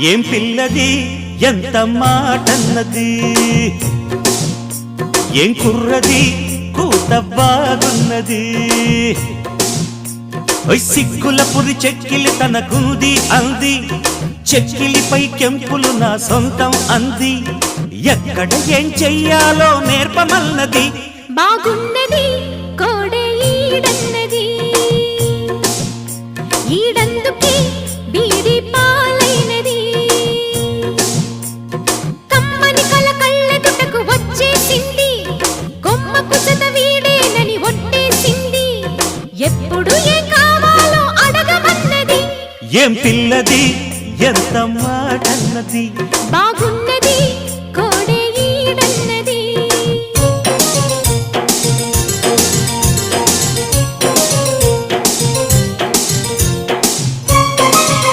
ఏం పిల్లది ఎంత మాటన్నది ఏం కుర్రది కూత బాగున్నది సిగ్గుల పురి చెక్కిలి తనకుంది అంది చెక్కిలిపై కెంపులు నా సొంతం అంది ఎక్కడ ఏం చెయ్యాలో నేర్పమన్నది బాగున్నది కోడే ఈడన్నది ఈడందుకే బీడి పాలైనది కమ్మని కల కళ్ళెదుటకు వచ్చేసింది కొమ్మకు సత వీడేనని ఒట్టేసింది ఎప్పుడు ఏం కావాలో అడగమన్నది ఏం పిల్లది ఎంత మాటన్నది బాగున్నది కోడే ఈడన్నది